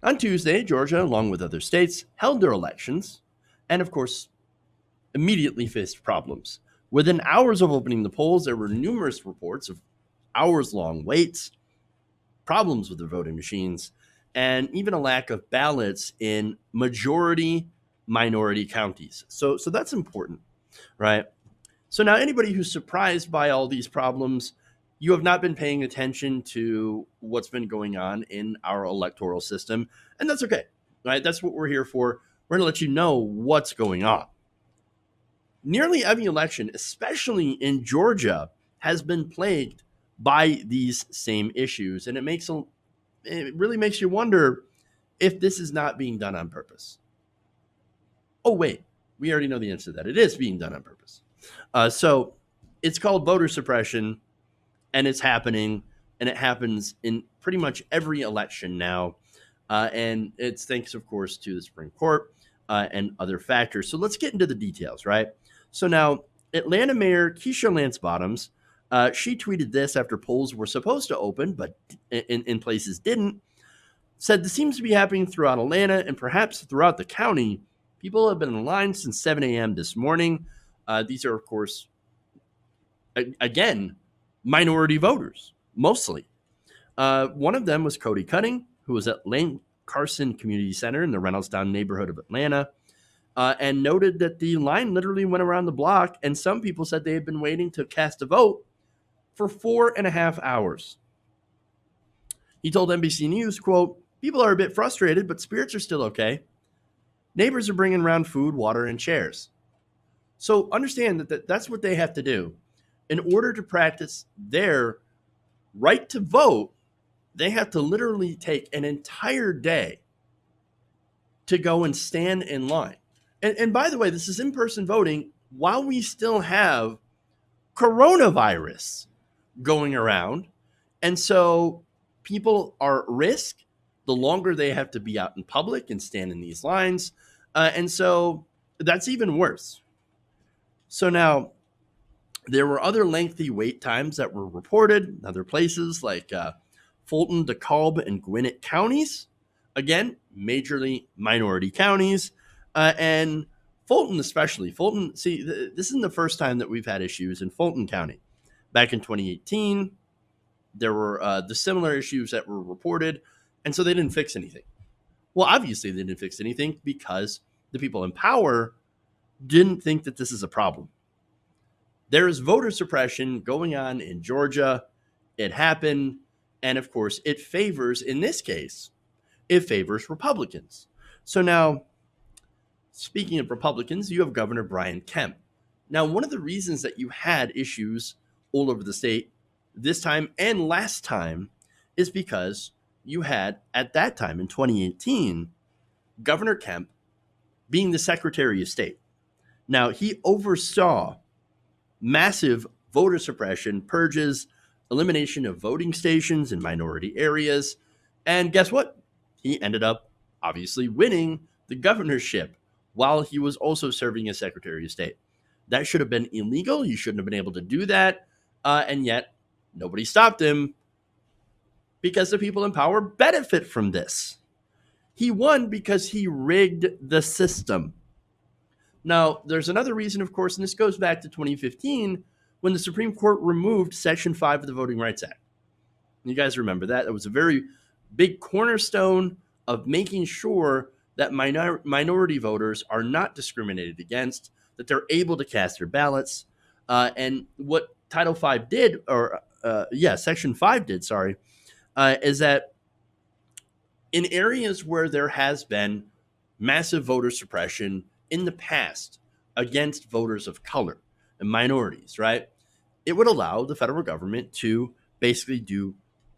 On Tuesday, Georgia, along with other states, held their elections and, of course, immediately faced problems. Within hours of opening the polls, there were numerous reports of hours long waits, problems with the voting machines, and even a lack of ballots in majority minority counties. So that's important, right? So now anybody who's surprised by all these problems, you have not been paying attention to what's been going on in our electoral system, and that's okay, right? That's what we're here for. We're going to let you know what's going on. Nearly every election, especially in Georgia, has been plagued by these same issues, and it really makes you wonder if this is not being done on purpose. Oh wait, we already know the answer to that. It is being done on purpose. So it's called voter suppression, and it's happening, and it happens in pretty much every election now. And it's thanks, of course, to the Supreme Court and other factors. So let's get into the details, right? So now, Atlanta Mayor Keisha Lance Bottoms, she tweeted this after polls were supposed to open, but in places didn't. Said this seems to be happening throughout Atlanta and perhaps throughout the county. People have been in line since 7 a.m. this morning. These are, of course, again, minority voters, mostly. One of them was Cody Cutting, who was at Lane Carson Community Center in the Reynoldstown neighborhood of Atlanta, and noted that the line literally went around the block, and some people said they had been waiting to cast a vote for 4.5 hours. He told NBC News, quote, "People are a bit frustrated, but spirits are still okay. Neighbors are bringing around food, water, and chairs." So understand that that's what they have to do. In order to practice their right to vote, they have to literally take an entire day to go and stand in line. And by the way, this is in-person voting while we still have coronavirus going around. And so people are at risk the longer they have to be out in public and stand in these lines. And so that's even worse. So now there were other lengthy wait times that were reported in other places like Fulton, DeKalb, and Gwinnett counties. Again, majorly minority counties. And Fulton especially. Fulton, see, this isn't the first time that we've had issues in Fulton County. Back in 2018, there were the similar issues that were reported, and so they didn't fix anything. Well, obviously they didn't fix anything because the people in power didn't think that this is a problem. There is voter suppression going on in Georgia. It happened, and of course, it favors, in this case, it favors Republicans. So now, speaking of Republicans, you have Governor Brian Kemp. Now, one of the reasons that you had issues all over the state this time and last time is because you had, at that time in 2018, Governor Kemp being the Secretary of State. Now, he oversaw massive voter suppression, purges, elimination of voting stations in minority areas. And guess what? He ended up obviously winning the governorship while he was also serving as Secretary of State. That should have been illegal. He shouldn't have been able to do that. And yet, nobody stopped him because the people in power benefit from this. He won because he rigged the system. Now, there's another reason, of course, and this goes back to 2015 when the Supreme Court removed Section 5 of the Voting Rights Act. You guys remember that? It was a very big cornerstone of making sure that minority voters are not discriminated against, that they're able to cast their ballots. And what Title 5 did, Section 5 did, is that in areas where there has been massive voter suppression in the past against voters of color and minorities, right, it would allow the federal government to basically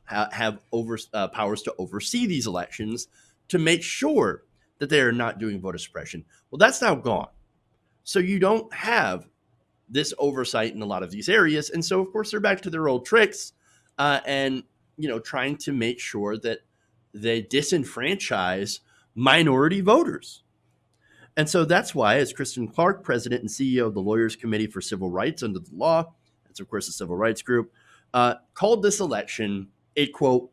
have powers to oversee these elections to make sure that they are not doing voter suppression. Well, that's now gone. So you don't have this oversight in a lot of these areas. And so, of course, they're back to their old tricks and, trying to make sure that they disenfranchise minority voters. And so that's why, as Kristen Clark, president and CEO of the Lawyers Committee for Civil Rights under the law, that's, of course, a civil rights group, called this election a, quote,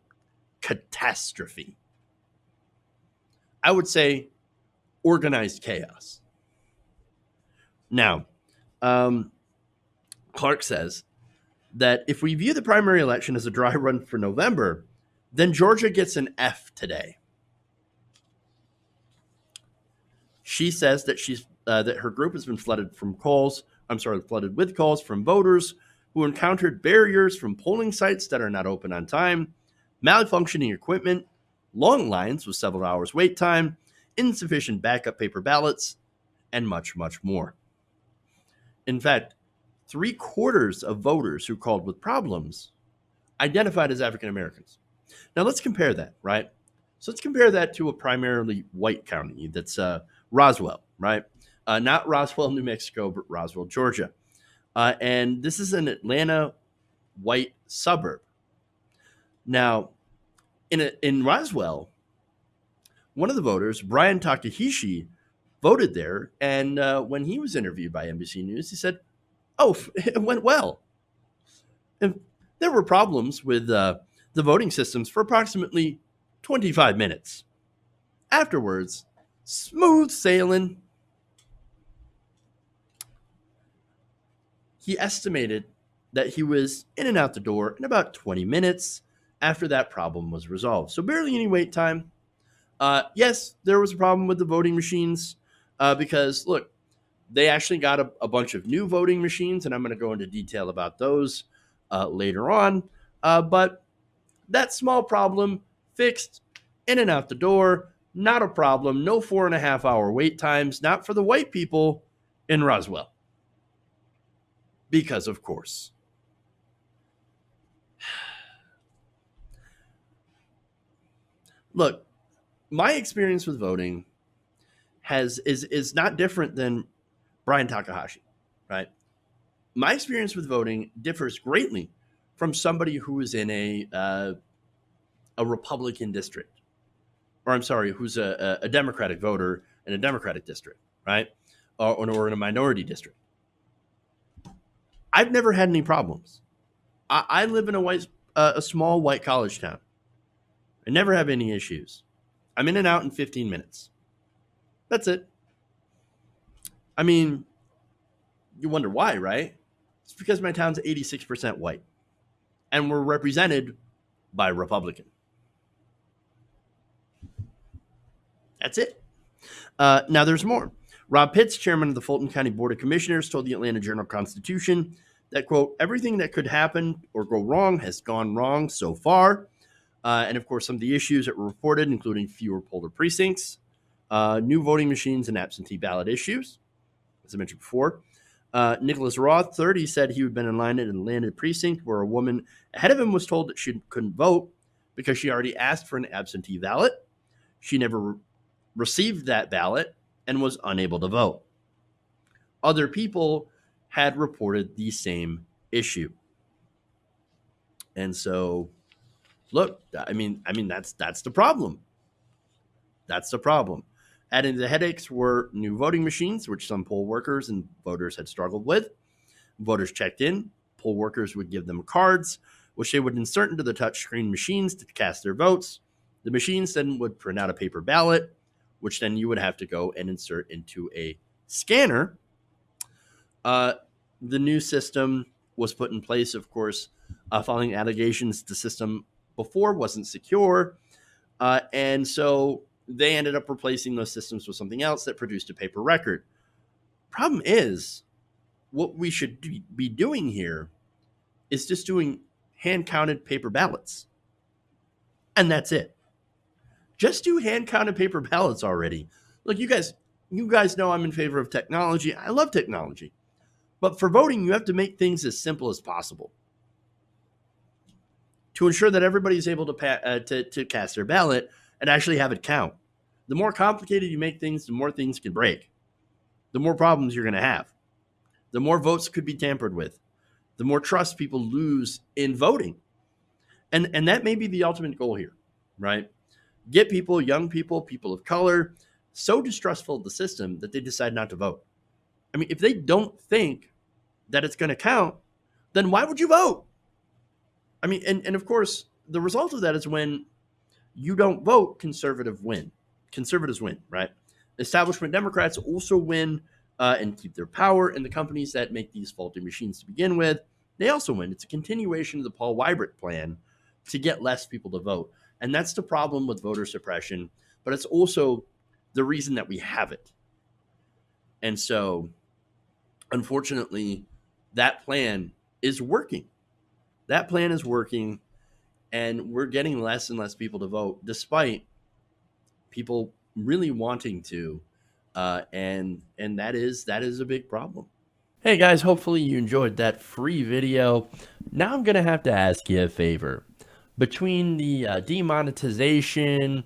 catastrophe. I would say organized chaos. Now, um, Clark says that if we view the primary election as a dry run for November, then Georgia gets an F today. She says that that her group has been flooded with calls from voters who encountered barriers from polling sites that are not open on time, malfunctioning equipment, long lines with several hours wait time, insufficient backup paper ballots, and much, much more. In fact, 3/4 of voters who called with problems identified as African Americans. Now let's compare that, right? So let's compare that to a primarily white county that's Roswell, right? Not Roswell, New Mexico, but Roswell, Georgia. And this is an Atlanta white suburb. Now, in Roswell, one of the voters, Brian Takahashi, voted there. And when he was interviewed by NBC News, he said, "Oh, it went well." And there were problems with the voting systems for approximately 25 minutes. Afterwards, smooth sailing. He estimated that he was in and out the door in about 20 minutes after that problem was resolved. So barely any wait time. Yes, there was a problem with the voting machines because, look, they actually got a bunch of new voting machines, and I'm going to go into detail about those later on. But that small problem fixed, in and out the door, not a problem. No 4.5 hour wait times, not for the white people in Roswell. Because, of course. Look, my experience with voting is not different than Brian Takahashi, right? My experience with voting differs greatly from somebody who is in a Republican district, or I'm sorry, who's a Democratic voter in a Democratic district, right? Or in a minority district. I've never had any problems. I live in a small white college town. I never have any issues. I'm in and out in 15 minutes. That's it. I mean, you wonder why, right? It's because my town's 86% white. And we're represented by a Republican. That's it. Now there's more. Rob Pitts, chairman of the Fulton County Board of Commissioners, told the Atlanta Journal-Constitution that, quote, everything that could happen or go wrong has gone wrong so far. And, of course, some of the issues that were reported, including fewer poller precincts, new voting machines, and absentee ballot issues, as I mentioned before. Nicholas Roth, 30, said he had been in line at an Atlanta precinct where a woman ahead of him was told that she couldn't vote because she already asked for an absentee ballot. She never received that ballot and was unable to vote. Other people had reported the same issue. And so, look, I mean that's the problem. That's the problem. Adding to the headaches were new voting machines, which some poll workers and voters had struggled with. Voters checked in. Poll workers would give them cards, which they would insert into the touchscreen machines to cast their votes. The machines then would print out a paper ballot, which then you would have to go and insert into a scanner. The new system was put in place, of course, following allegations the system before wasn't secure. And so they ended up replacing those systems with something else that produced a paper record. Problem is, what we should be doing here is just doing hand-counted paper ballots. And that's it. Just do hand-counted paper ballots already. Look, you guys know I'm in favor of technology. I love technology. But for voting, you have to make things as simple as possible to ensure that everybody's able to cast their ballot and actually have it count. The more complicated you make things, the more things can break. The more problems you're going to have. The more votes could be tampered with. The more trust people lose in voting. And that may be the ultimate goal here, right? Get people, young people, people of color, so distrustful of the system that they decide not to vote. I mean, if they don't think that it's going to count, then why would you vote? I mean, and of course, the result of that is when you don't vote, conservative win. conservatives win, right? Establishment Democrats also win and keep their power, and the companies that make these faulty machines to begin with, they also win. It's a continuation of the Paul Weibert plan to get less people to vote. And that's the problem with voter suppression, but it's also the reason that we have it. And so, unfortunately, that plan is working. That plan is working, and we're getting less and less people to vote, despite people really wanting to. And that is a big problem. Hey guys, hopefully you enjoyed that free video. Now I'm gonna have to ask you a favor. Between the demonetization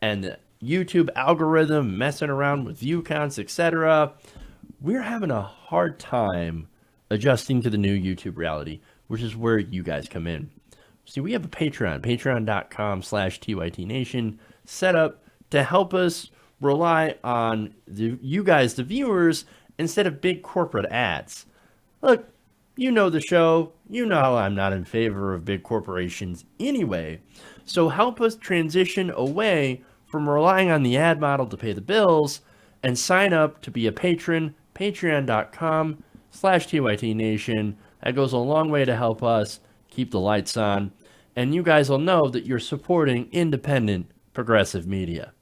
and the YouTube algorithm messing around with view counts, etc., we're having a hard time adjusting to the new YouTube reality, which is where you guys come in. See, we have a Patreon, patreon.com/TYTNation, set up to help us rely on you guys, the viewers, instead of big corporate ads. Look, you know the show. You know I'm not in favor of big corporations anyway. So help us transition away from relying on the ad model to pay the bills and sign up to be a patron, patreon.com/TYTNation. That goes a long way to help us keep the lights on. And you guys will know that you're supporting independent progressive media.